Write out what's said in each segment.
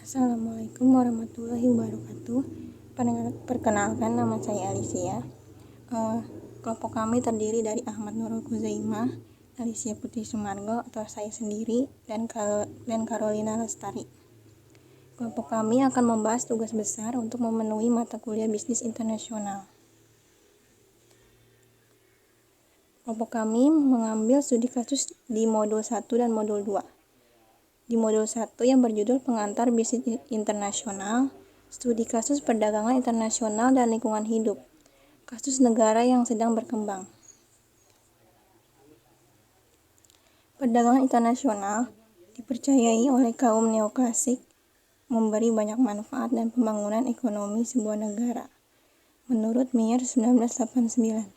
Assalamualaikum warahmatullahi wabarakatuh. Perkenalkan, nama saya Alicia. Kelompok kami terdiri dari Ahmad Nurul Kuzaimah, Alicia Putri Sumargo atau saya sendiri, dan Carolina Lestari. Kelompok kami akan membahas tugas besar untuk memenuhi mata kuliah bisnis internasional. Kelompok kami mengambil studi kasus di modul 1 dan modul 2. Di modul 1 yang berjudul Pengantar Bisnis Internasional, studi kasus perdagangan internasional dan lingkungan hidup, kasus negara yang sedang berkembang. Perdagangan internasional dipercayai oleh kaum neoklasik memberi banyak manfaat dan pembangunan ekonomi sebuah negara, menurut Meyer 1989.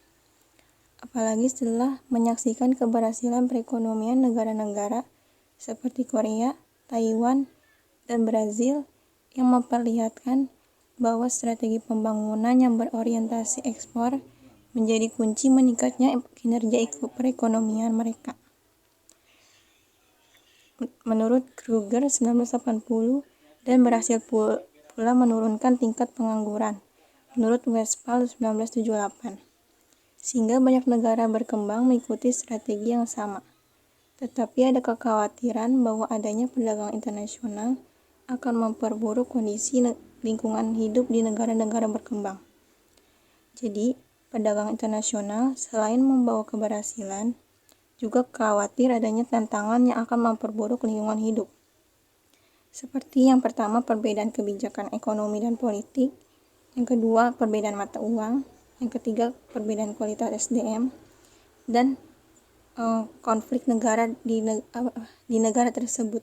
Apalagi setelah menyaksikan keberhasilan perekonomian negara-negara seperti Korea, Taiwan, dan Brazil yang memperlihatkan bahwa strategi pembangunan yang berorientasi ekspor menjadi kunci meningkatnya kinerja perekonomian mereka. Menurut Kruger 1980 dan berhasil pula menurunkan tingkat pengangguran, menurut Westphal 1978. Sehingga banyak negara berkembang mengikuti strategi yang sama. Tetapi ada kekhawatiran bahwa adanya perdagangan internasional akan memperburuk kondisi lingkungan hidup di negara-negara berkembang. Jadi, perdagangan internasional selain membawa keberhasilan, juga khawatir adanya tantangan yang akan memperburuk lingkungan hidup. Seperti yang pertama, perbedaan kebijakan ekonomi dan politik. Yang kedua, perbedaan mata uang. Yang ketiga, perbedaan kualitas SDM. Dan konflik negara di negara tersebut.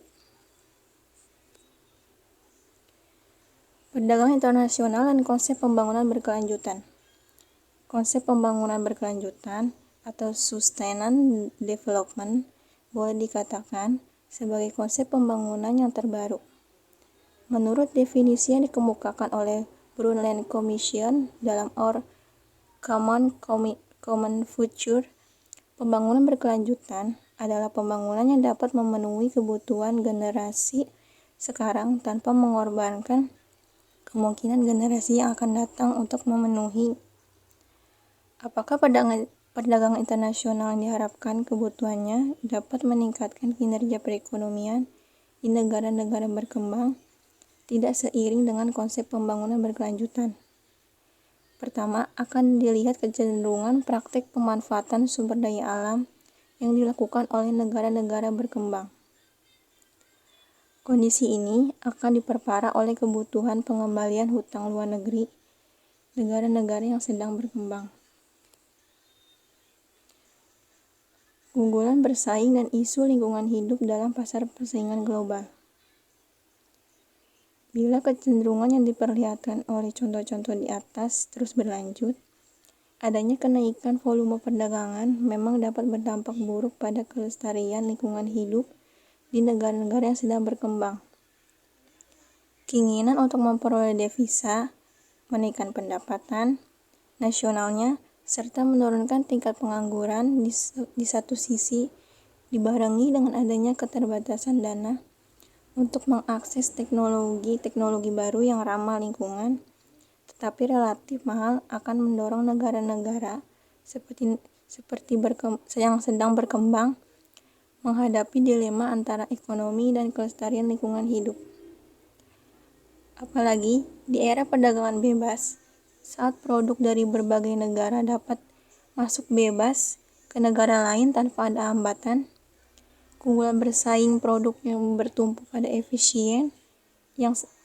Perdagangan internasional dan konsep pembangunan berkelanjutan. Konsep pembangunan berkelanjutan atau sustainable development boleh dikatakan sebagai konsep pembangunan yang terbaru. Menurut definisi yang dikemukakan oleh Brundtland Commission dalam Our Common Future, pembangunan berkelanjutan adalah pembangunan yang dapat memenuhi kebutuhan generasi sekarang tanpa mengorbankan kemungkinan generasi yang akan datang untuk memenuhi. Apakah perdagangan internasional yang diharapkan kebutuhannya dapat meningkatkan kinerja perekonomian di negara-negara berkembang? Tidak seiring dengan konsep pembangunan berkelanjutan. Pertama, akan dilihat kecenderungan praktek pemanfaatan sumber daya alam yang dilakukan oleh negara-negara berkembang. Kondisi ini akan diperparah oleh kebutuhan pengembalian hutang luar negeri negara-negara yang sedang berkembang. Keunggulan bersaing dan isu lingkungan hidup dalam pasar persaingan global. Bila kecenderungan yang diperlihatkan oleh contoh-contoh di atas terus berlanjut, adanya kenaikan volume perdagangan memang dapat berdampak buruk pada kelestarian lingkungan hidup di negara-negara yang sedang berkembang. Keinginan untuk memperoleh devisa, menaikkan pendapatan nasionalnya, serta menurunkan tingkat pengangguran di satu sisi dibarengi dengan adanya keterbatasan dana untuk mengakses teknologi baru yang ramah lingkungan, tetapi relatif mahal akan mendorong negara-negara yang sedang berkembang menghadapi dilema antara ekonomi dan kelestarian lingkungan hidup. Apalagi di era perdagangan bebas, saat produk dari berbagai negara dapat masuk bebas ke negara lain tanpa ada hambatan, keunggulan bersaing produk yang bertumpu pada efisien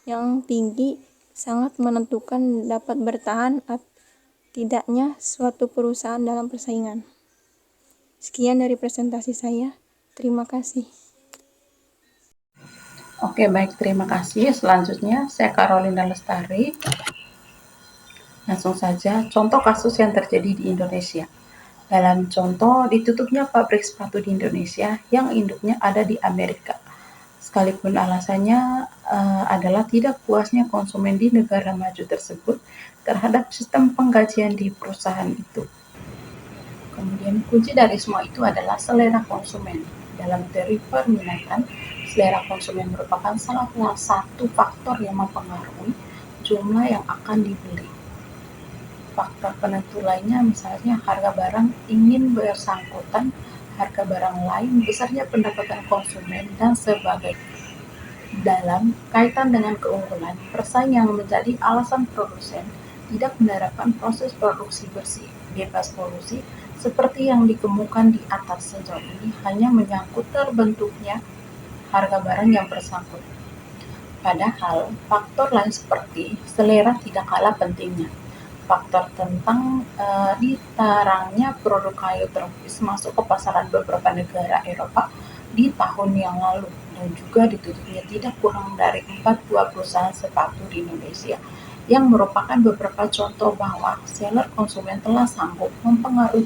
yang tinggi sangat menentukan dapat bertahan atau tidaknya suatu perusahaan dalam persaingan. Sekian dari presentasi saya. Terima kasih. Oke, baik, terima kasih. Selanjutnya saya Carolina Lestari. Langsung saja, contoh kasus yang terjadi di Indonesia. Dalam contoh, ditutupnya pabrik sepatu di Indonesia yang induknya ada di Amerika. Sekalipun alasannya adalah tidak puasnya konsumen di negara maju tersebut terhadap sistem penggajian di perusahaan itu. Kemudian kunci dari semua itu adalah selera konsumen. Dalam teori perminatan, selera konsumen merupakan salah satu faktor yang mempengaruhi jumlah yang akan dibeli. Faktor penentu lainnya misalnya harga barang ingin bersangkutan, harga barang lain, besarnya pendapatan konsumen, dan sebagainya. Dalam kaitan dengan keunggulan, persaing yang menjadi alasan produsen tidak menerapkan proses produksi bersih, bebas polusi, seperti yang dikemukakan di atas sejauh ini hanya menyangkut terbentuknya harga barang yang bersangkutan. Padahal, faktor lain seperti selera tidak kalah pentingnya. Faktor tentang ditarangnya produk kayu tropis masuk ke pasaran beberapa negara Eropa di tahun yang lalu, dan juga ditutupnya tidak kurang dari 4 buah perusahaan sepatu di Indonesia, yang merupakan beberapa contoh bahwa seller konsumen telah sanggup mempengaruhi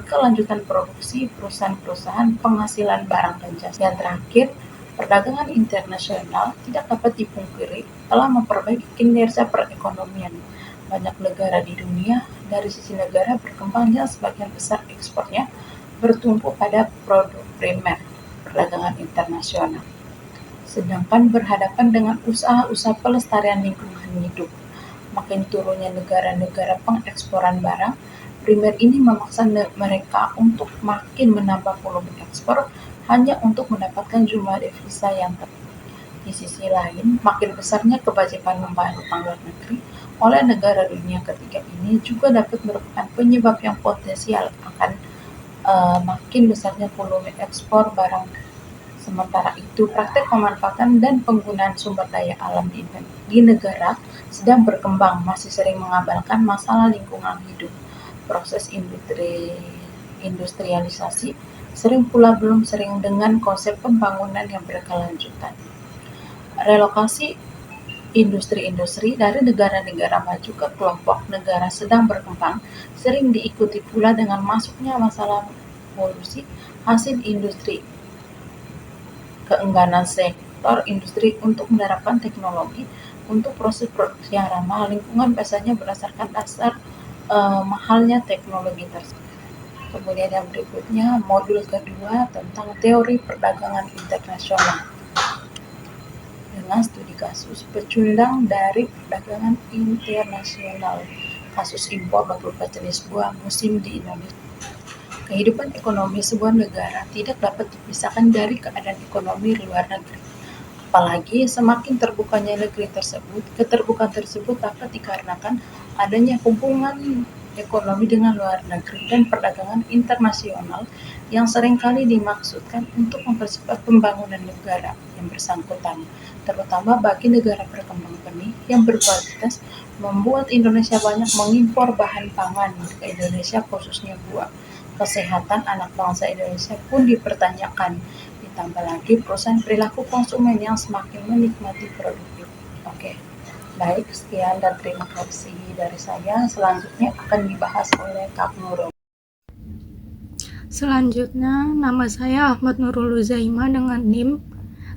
kelanjutan produksi perusahaan-perusahaan penghasilan barang dan jasa. Yang terakhir, perdagangan internasional tidak dapat dipungkiri telah memperbaiki kinerja perekonomian banyak negara di dunia. Dari sisi negara berkembangnya, sebagian besar ekspornya bertumpu pada produk primer perdagangan internasional, sedangkan berhadapan dengan usaha-usaha pelestarian lingkungan hidup. Makin turunnya negara-negara pengeksporan barang primer ini memaksa mereka untuk makin menambah volume ekspor hanya untuk mendapatkan jumlah devisa yang tetap. Di sisi lain, makin besarnya kewajiban membayar hutang luar negeri oleh negara dunia ketiga ini juga dapat merupakan penyebab yang potensial akan makin besarnya volume ekspor barang. Sementara itu, praktek pemanfaatan dan penggunaan sumber daya alam di negara sedang berkembang masih sering mengabaikan masalah lingkungan hidup. Proses industrialisasi sering pula belum sering dengan konsep pembangunan yang berkelanjutan. Relokasi industri-industri dari negara-negara maju ke kelompok negara sedang berkembang sering diikuti pula dengan masuknya masalah polusi hasil industri. Keengganan sektor industri untuk menerapkan teknologi untuk proses produksi yang ramah lingkungan biasanya berdasarkan dasar mahalnya teknologi tersebut. Kemudian yang berikutnya, modul kedua tentang teori perdagangan internasional dengan studi kasus pecundang dari perdagangan internasional, kasus impor beberapa jenis buah musim di Indonesia. Kehidupan ekonomi sebuah negara tidak dapat dipisahkan dari keadaan ekonomi luar negeri. Apalagi semakin terbukanya negeri tersebut, keterbukaan tersebut dapat dikarenakan adanya hubungan ekonomi dengan luar negeri dan perdagangan internasional yang seringkali dimaksudkan untuk mempercepat pembangunan negara yang bersangkutan, terutama bagi negara berkembang benih yang berkualitas, membuat Indonesia banyak mengimpor bahan pangan ke Indonesia khususnya buah. Kesehatan anak bangsa Indonesia pun dipertanyakan, ditambah lagi perusahaan perilaku konsumen yang semakin menikmati produk itu. Oke, baik, sekian dan terima kasih dari saya. Selanjutnya akan dibahas oleh Kak Nurul. Selanjutnya, nama saya Ahmad Nurul Uzaima dengan NIM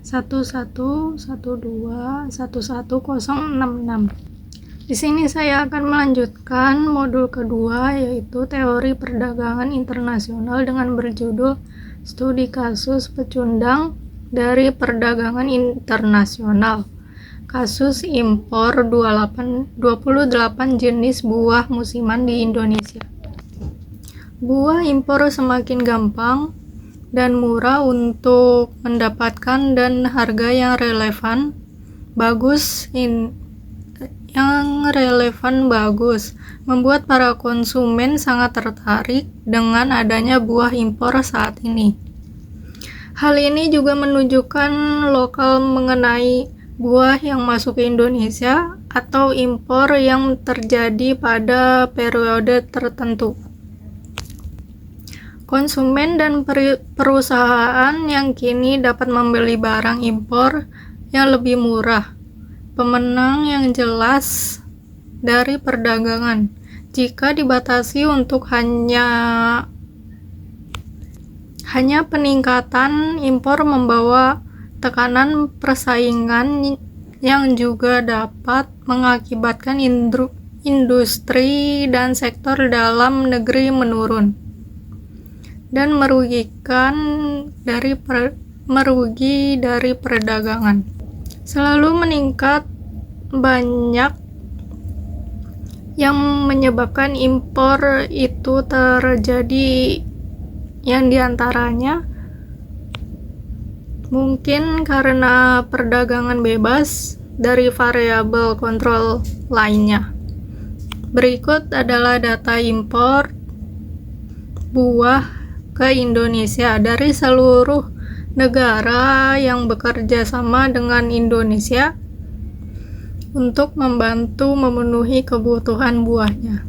11121211066. Di sini saya akan melanjutkan modul kedua, yaitu teori perdagangan internasional dengan berjudul studi kasus pecundang dari perdagangan internasional. Kasus impor 28 jenis buah musiman di Indonesia. Buah impor semakin gampang dan murah untuk mendapatkan dan harga yang relevan bagus, membuat para konsumen sangat tertarik dengan adanya buah impor saat ini. Hal ini juga menunjukkan lokal mengenai buah yang masuk ke Indonesia atau impor yang terjadi pada periode tertentu. Konsumen dan perusahaan yang kini dapat membeli barang impor yang lebih murah. Pemenang yang jelas dari perdagangan jika dibatasi untuk hanya peningkatan impor membawa tekanan persaingan yang juga dapat mengakibatkan industri dan sektor dalam negeri menurun dan merugikan dari merugi dari perdagangan. Selalu meningkat, banyak yang menyebabkan impor itu terjadi, yang diantaranya mungkin karena perdagangan bebas dari variabel kontrol lainnya. Berikut adalah data impor buah ke Indonesia dari seluruh negara yang bekerja sama dengan Indonesia untuk membantu memenuhi kebutuhan buahnya.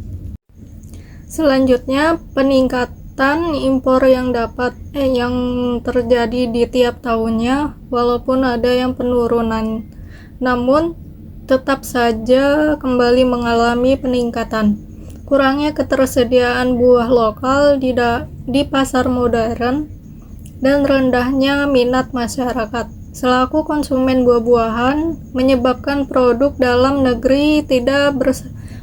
Selanjutnya, peningkatan impor yang terjadi di tiap tahunnya, walaupun ada yang penurunan, namun tetap saja kembali mengalami peningkatan. Kurangnya ketersediaan buah lokal di pasar modern dan rendahnya minat masyarakat selaku konsumen buah-buahan menyebabkan produk dalam negeri tidak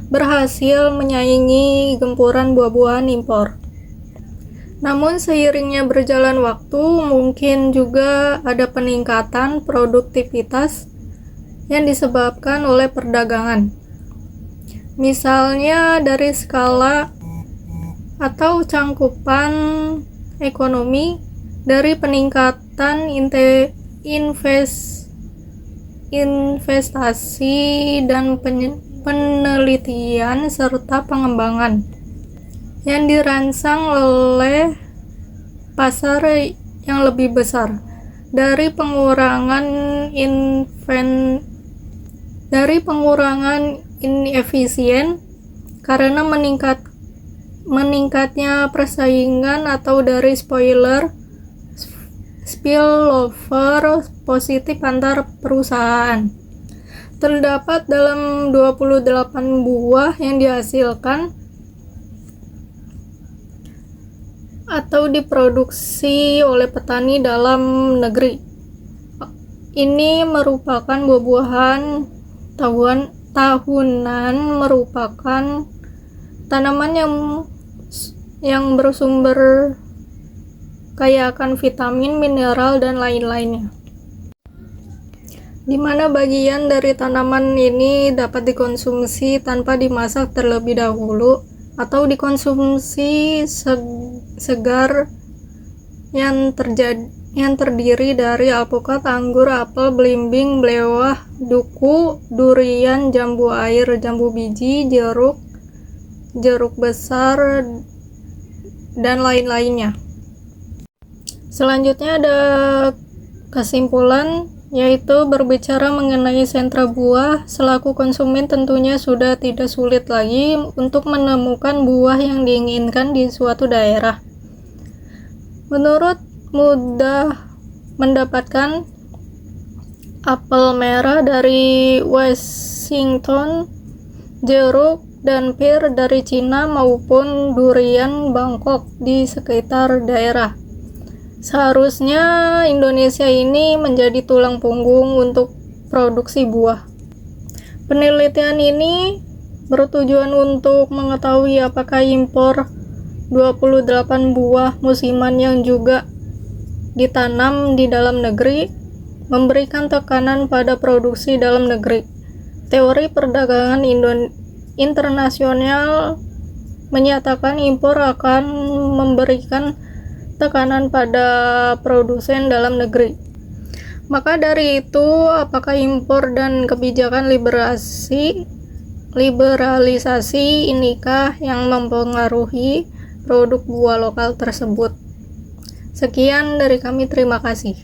berhasil menyaingi gempuran buah-buahan impor. Namun seiringnya berjalan waktu, mungkin juga ada peningkatan produktivitas yang disebabkan oleh perdagangan. Misalnya dari skala atau cangkupan ekonomi dari peningkatan investasi dan penelitian serta pengembangan yang dirangsang oleh pasar yang lebih besar, dari pengurangan inefisien karena meningkatnya persaingan atau dari spillover positif antar perusahaan. Terdapat dalam 28 buah yang dihasilkan atau diproduksi oleh petani dalam negeri. Ini merupakan buah-buahan tahunan, merupakan tanaman yang bersumber kaya akan vitamin, mineral, dan lain-lainnya, di mana bagian dari tanaman ini dapat dikonsumsi tanpa dimasak terlebih dahulu atau dikonsumsi segar yang terdiri dari alpukat, anggur, apel, belimbing, belewah, duku, durian, jambu air, jambu biji, jeruk besar, dan lain-lainnya. Selanjutnya ada kesimpulan, yaitu berbicara mengenai sentra buah. Selaku konsumen tentunya sudah tidak sulit lagi untuk menemukan buah yang diinginkan di suatu daerah. Mudah mendapatkan apel merah dari Washington, jeruk dan pir dari Cina, maupun durian Bangkok di sekitar daerah. Seharusnya Indonesia ini menjadi tulang punggung untuk produksi buah. Penelitian ini bertujuan untuk mengetahui apakah impor 28 buah musiman yang juga ditanam di dalam negeri memberikan tekanan pada produksi dalam negeri. Teori perdagangan internasional menyatakan impor akan memberikan tekanan pada produsen dalam negeri. Maka dari itu, apakah impor dan kebijakan liberalisasi inikah yang mempengaruhi produk buah lokal tersebut? Sekian dari kami, terima kasih.